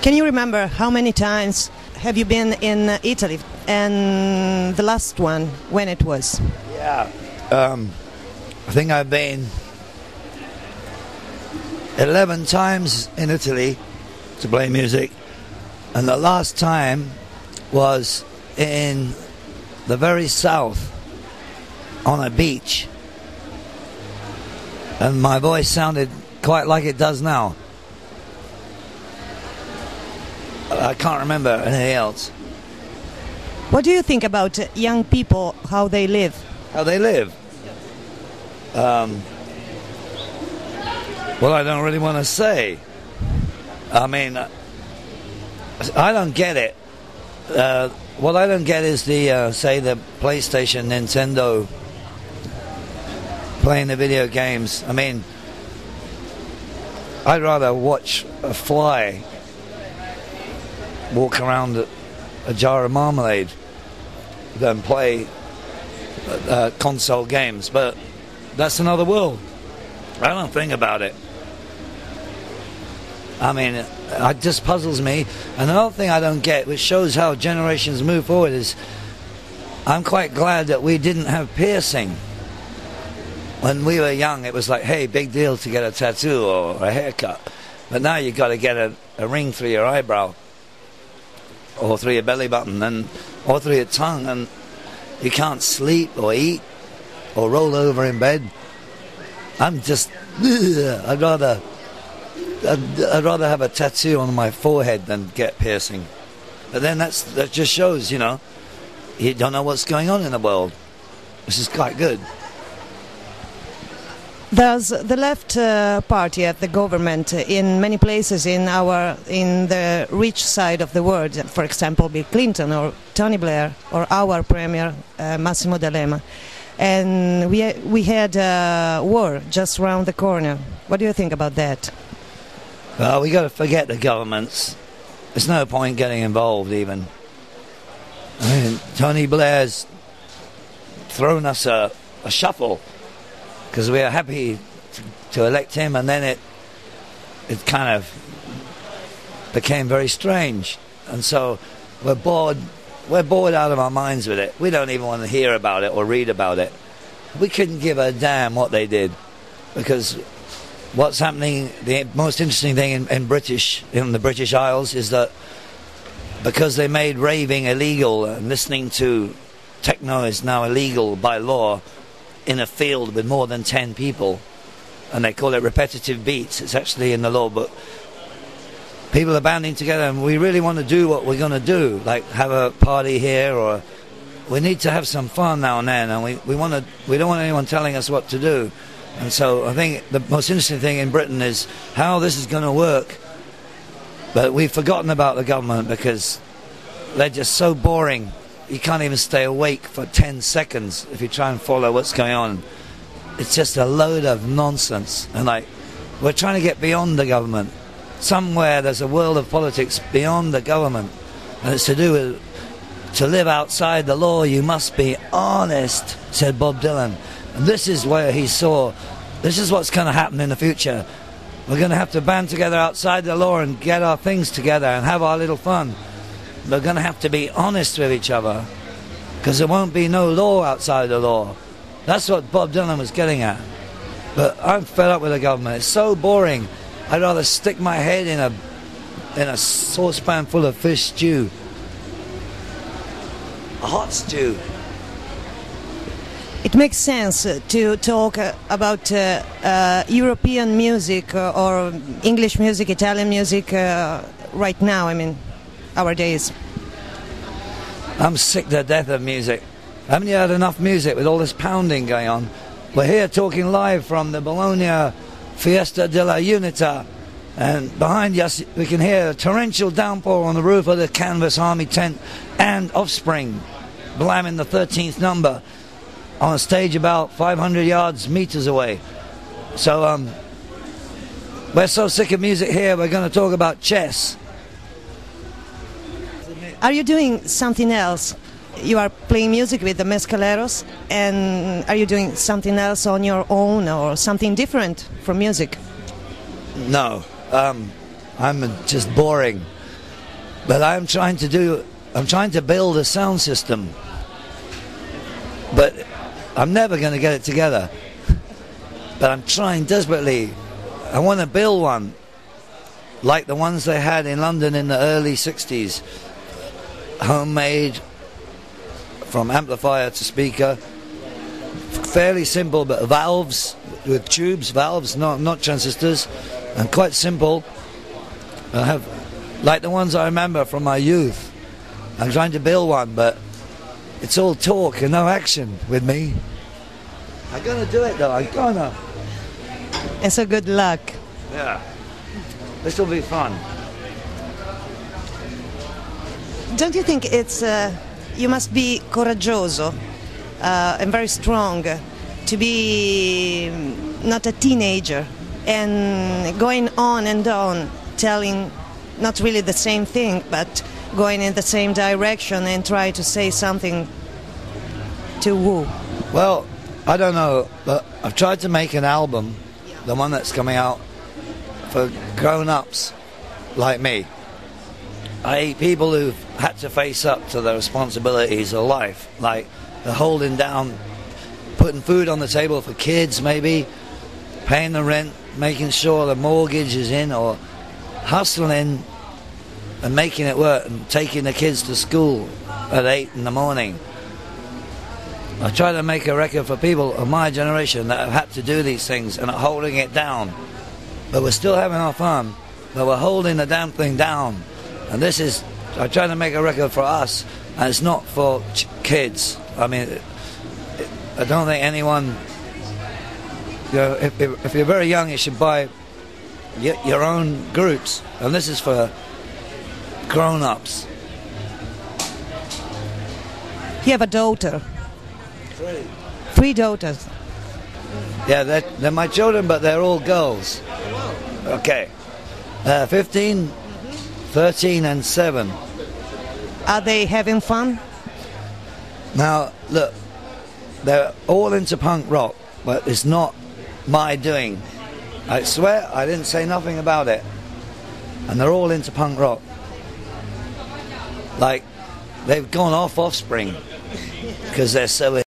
Can you remember how many times have you been in Italy, and the last one, when it was? Yeah, I think I've been 11 times in Italy to play music, and the last time was in the very south on a beach, and my voice sounded quite like it does now. I can't remember anything else. What do you think about young people, how they live? How they live? Well, I don't really want to say. I mean, I don't get it. What I don't get is the, say, the PlayStation, Nintendo, playing the video games. I mean, I'd rather watch a fly walk around a jar of marmalade than play console games. But that's another world. I don't think about it. I mean, it just puzzles me. And another thing I don't get, which shows how generations move forward, is I'm quite glad that we didn't have piercing. When we were young, it was like, hey, big deal to get a tattoo or a haircut. But now you've got to get a ring through your eyebrow, or through your belly button, or through your tongue, and you can't sleep or eat or roll over in bed. I'm just, I'd rather have a tattoo on my forehead than get piercing. But then that just shows, you know, you don't know what's going on in the world. This is quite good. Does the left party at the government in many places in the rich side of the world, for example, Bill Clinton or Tony Blair or our premier Massimo D'Alema, and we had a war just around the corner. What do you think about that? Well, we got to forget the governments. There's no point getting involved even. I mean, Tony Blair's thrown us a shuffle, because we are happy to elect him, and then it kind of became very strange, and so we're bored out of our minds with it. We don't even want to hear about it or read about it. We couldn't give a damn what they did, because what's happening, the most interesting thing in the British Isles is that because they made raving illegal and listening to techno is now illegal by law in a field with more than 10 people, and they call it repetitive beats. It's actually in the law book. People are banding together, and we really want to do what we're going to do, like have a party here, or we need to have some fun now and then, and we don't want anyone telling us what to do. And so I think the most interesting thing in Britain is how this is going to work. But we've forgotten about the government because they're just so boring. You can't even stay awake for 10 seconds if you try and follow what's going on. It's just a load of nonsense. And like, we're trying to get beyond the government. Somewhere there's a world of politics beyond the government. And it's to do with, to live outside the law, you must be honest, said Bob Dylan. And this is where he saw, this is what's going to happen in the future. We're going to have to band together outside the law and get our things together and have our little fun. We're going to have to be honest with each other, because there won't be no law outside the law. That's what Bob Dylan was getting at. But I'm fed up with the government. It's so boring. I'd rather stick my head in a saucepan full of fish stew. A hot stew. It makes sense to talk about European music or English music, Italian music right now, I mean, our days. I'm sick to death of music. Haven't you had enough music with all this pounding going on? We're here talking live from the Bologna Fiesta della Unità, and behind us we can hear a torrential downpour on the roof of the canvas army tent, and Offspring blamming the 13th number on a stage about 500 meters away. So we're so sick of music here, we're going to talk about chess. Are you doing something else? You are playing music with the Mescaleros, and are you doing something else on your own or something different from music? No, I'm just boring. But I'm trying to build a sound system. But I'm never going to get it together. But I'm trying desperately. I want to build one like the ones they had in London in the early 60s. Homemade, from amplifier to speaker. Fairly simple, but valves with tubes, valves, not transistors, and quite simple. I have, like the ones I remember from my youth. I'm trying to build one, but it's all talk and no action with me. I'm gonna do it though, I'm gonna. And so good luck. Yeah. This will be fun. Don't you think it's, you must be coraggioso and very strong to be not a teenager and going on and on, telling not really the same thing, but going in the same direction and try to say something to who? Well, I don't know, but I've tried to make an album, the one that's coming out, for grown-ups like me. I.e. people who've had to face up to the responsibilities of life, like the holding down, putting food on the table for kids maybe, paying the rent, making sure the mortgage is in, or hustling and making it work and taking the kids to school at 8 in the morning. I try to make a record for people of my generation that have had to do these things and are holding it down. But we're still having our fun, but we're holding the damn thing down. And this is, I try to make a record for us, and it's not for kids. I mean, I don't think anyone, you know, if you're very young, you should buy your own groups. And this is for grown-ups. You have a daughter. 3. 3 daughters. Yeah, they're my children, but they're all girls. Okay. 15, 13 and 7. Are they having fun? Now, look, they're all into punk rock, but it's not my doing. I swear I didn't say nothing about it. And they're all into punk rock. Like, they've gone off Offspring because they're so